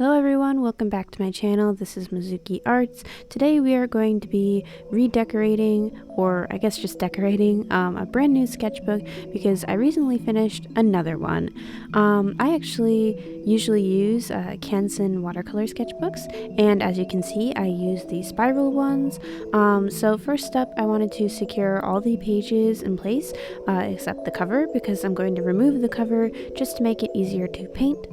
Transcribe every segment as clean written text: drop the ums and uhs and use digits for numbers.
Hello everyone, welcome back to my channel. This is Mizuki Arts. Today we are going to be redecorating, or I guess just decorating, a brand new sketchbook because I recently finished another one. I actually usually use Canson watercolor sketchbooks, and as you can see I use the spiral ones. So first up, I wanted to secure all the pages in place except the cover, because I'm going to remove the cover just to make it easier to paint.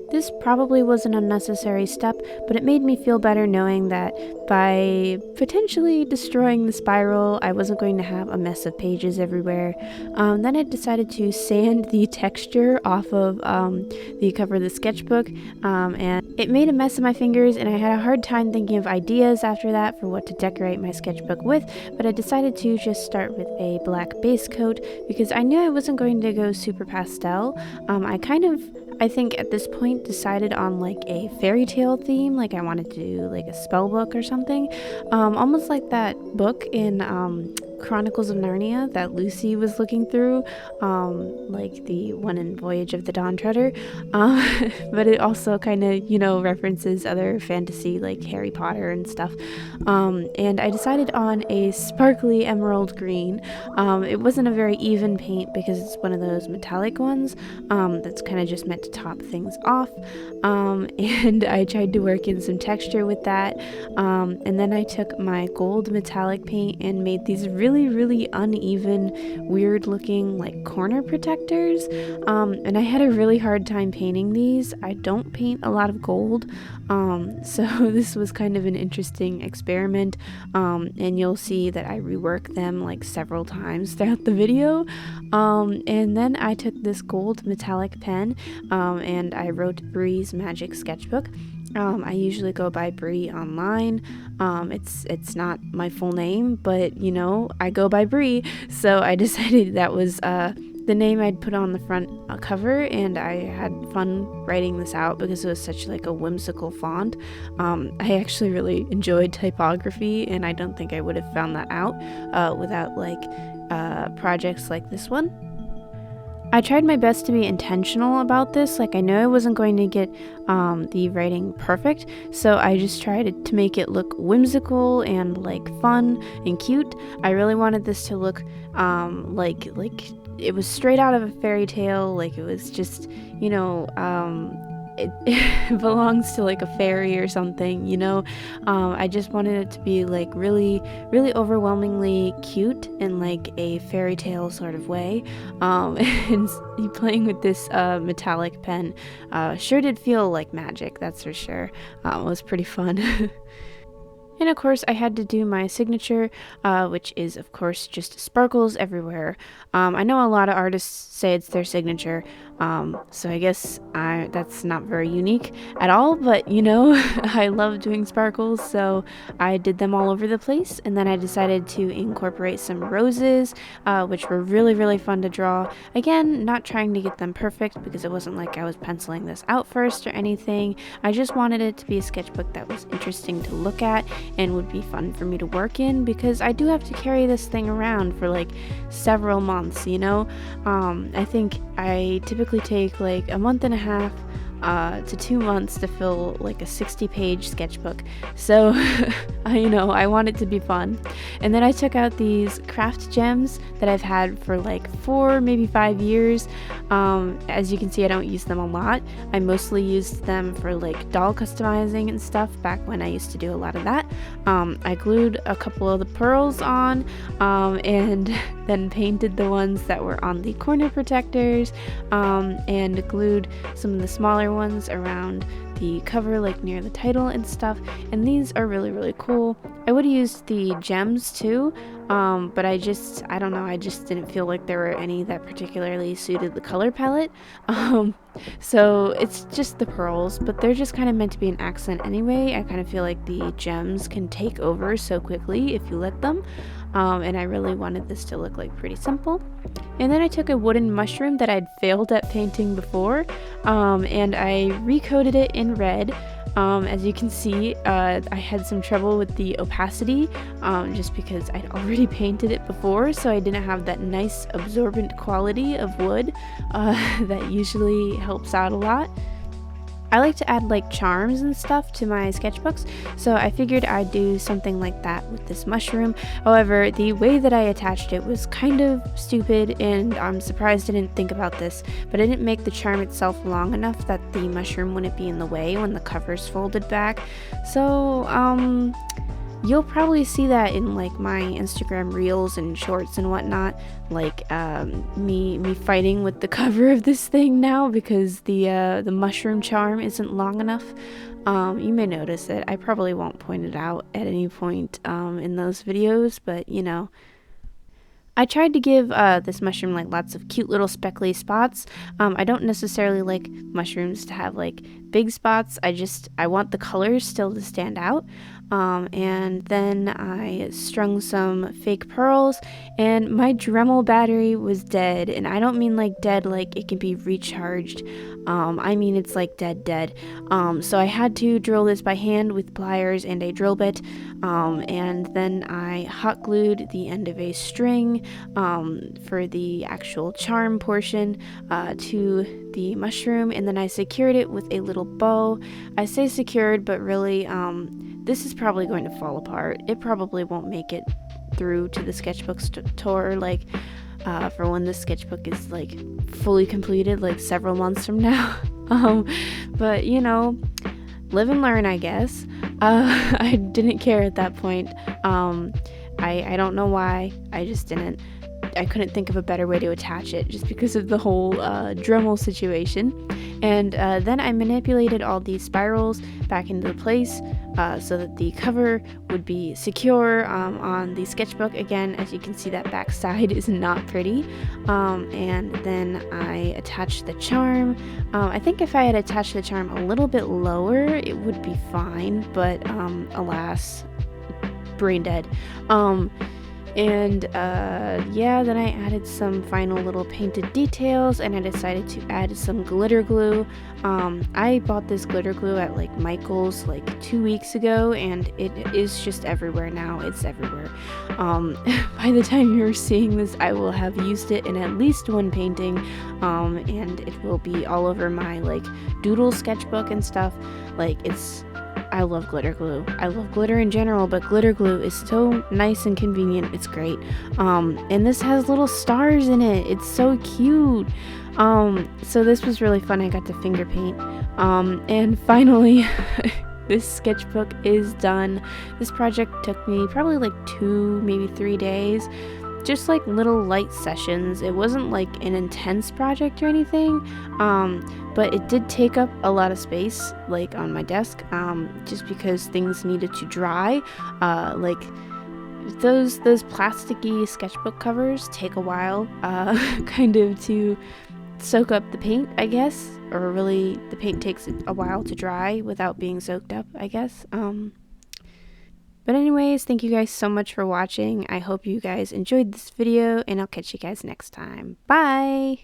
This probably was an unnecessary step, but it made me feel better knowing that by potentially destroying the spiral, I wasn't going to have a mess of pages everywhere. Then I decided to sand the texture off of the cover of the sketchbook, and it made a mess of my fingers, and I had a hard time thinking of ideas after that for what to decorate my sketchbook with, but I decided to just start with a black base coat because I knew I wasn't going to go super pastel. I think at this point decided on like a fairy tale theme, like I wanted to do like a spell book or something, almost like that book in Chronicles of Narnia that Lucy was looking through, like the one in Voyage of the Dawn Treader, but it also kind of, references other fantasy like Harry Potter and stuff, and I decided on a sparkly emerald green. It wasn't a very even paint because it's one of those metallic ones that's kind of just meant to top things off, and I tried to work in some texture with that, and then I took my gold metallic paint and made these really uneven, weird looking like corner protectors, and I had a really hard time painting these. I don't paint a lot of gold, so this was kind of an interesting experiment, and you'll see that I rework them like several times throughout the video, and then I took this gold metallic pen, and I wrote Bree's Magic Sketchbook. I usually go by Bree online. It's not my full name, but I go by Bree, so I decided that was the name I'd put on the front cover, and I had fun writing this out because it was such like a whimsical font. I actually really enjoyed typography, and I don't think I would have found that out without like projects like this one. I tried my best to be intentional about this. Like, I know I wasn't going to get the writing perfect, so I just tried to make it look whimsical and like fun and cute. I really wanted this to look like it was straight out of a fairy tale. Like, it was just it belongs to like a fairy or something, I just wanted it to be like really overwhelmingly cute in like a fairy tale sort of way, and playing with this metallic pen sure did feel like magic, that's for sure. It was pretty fun. And of course I had to do my signature, which is of course just sparkles everywhere. I know a lot of artists say it's their signature, so I guess that's not very unique at all, but I love doing sparkles, so I did them all over the place. And then I decided to incorporate some roses, which were really fun to draw. Again, not trying to get them perfect because it wasn't like I was penciling this out first or anything. I just wanted it to be a sketchbook that was interesting to look at and would be fun for me to work in, because I do have to carry this thing around for like several months. I think I typically take like a month and a half to 2 months to fill like a 60-page sketchbook, so I want it to be fun. And then I took out these craft gems that I've had for like 4, maybe 5 years. As you can see, I don't use them a lot. I mostly used them for like doll customizing and stuff back when I used to do a lot of that. I glued a couple of the pearls on, and then painted the ones that were on the corner protectors, and glued some of the smaller ones around the cover, like near the title and stuff. And these are really cool. I would have used the gems too, but I don't know, I just didn't feel like there were any that particularly suited the color palette. So it's just the pearls, but they're just kind of meant to be an accent anyway. I kind of feel like the gems can take over so quickly if you let them, and I really wanted this to look like pretty simple. And then I took a wooden mushroom that I'd failed at painting before, and I recoated it in red. As you can see, I had some trouble with the opacity, just because I'd already painted it before, so I didn't have that nice absorbent quality of wood that usually helps out a lot. I like to add like charms and stuff to my sketchbooks, so I figured I'd do something like that with this mushroom. However, the way that I attached it was kind of stupid, and I'm surprised I didn't think about this, but I didn't make the charm itself long enough that the mushroom wouldn't be in the way when the cover's folded back. So, you'll probably see that in like my Instagram reels and shorts and whatnot, like me fighting with the cover of this thing now because the mushroom charm isn't long enough. You may notice it. I probably won't point it out at any point in those videos, but you know. I tried to give this mushroom like lots of cute little speckly spots. I don't necessarily like mushrooms to have like big spots. I want the colors still to stand out. And then I strung some fake pearls, and my Dremel battery was dead. And I don't mean like dead like it can be recharged. I mean it's like dead. So I had to drill this by hand with pliers and a drill bit. And then I hot glued the end of a string for the actual charm portion to the mushroom, and then I secured it with a little bow. I say secured, but really this is probably going to fall apart. It probably won't make it through to the sketchbook tour, like for when the sketchbook is like fully completed, like several months from now. But you know, live and learn, I guess. I didn't care at that point. I don't know why. I just didn't. I couldn't think of a better way to attach it just because of the whole Dremel situation. And then I manipulated all these spirals back into place so that the cover would be secure on the sketchbook. Again, as you can see, that back side is not pretty. And then I attached the charm. I think if I had attached the charm a little bit lower, it would be fine, but alas, brain dead. Yeah, then I added some final little painted details, and I decided to add some glitter glue. I bought this glitter glue at like Michael's like 2 weeks ago, and it is just everywhere now. It's everywhere. By the time you're seeing this, I will have used it in at least one painting, and it will be all over my like doodle sketchbook and stuff. Like I love glitter glue. I love glitter in general, but glitter glue is so nice and convenient. It's great. And this has little stars in it. It's so cute. So this was really fun. I got to finger paint. And finally, this sketchbook is done. This project took me probably like 2, maybe 3 days. Just like little light sessions. It wasn't like an intense project or anything, but it did take up a lot of space like on my desk, just because things needed to dry. Like those plasticky sketchbook covers take a while kind of to soak up the paint, I guess, or really the paint takes a while to dry without being soaked up, I guess. But anyways, thank you guys so much for watching. I hope you guys enjoyed this video, and I'll catch you guys next time. Bye!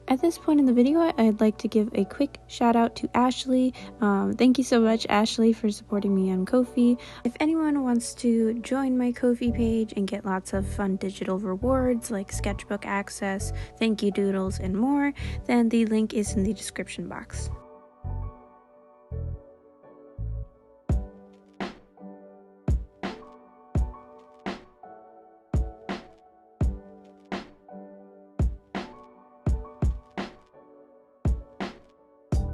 At this point in the video, I'd like to give a quick shout out to Ashley. Thank you so much, Ashley, for supporting me on Ko-fi. If anyone wants to join my Ko-fi page and get lots of fun digital rewards like sketchbook access, thank you doodles, and more, then the link is in the description box.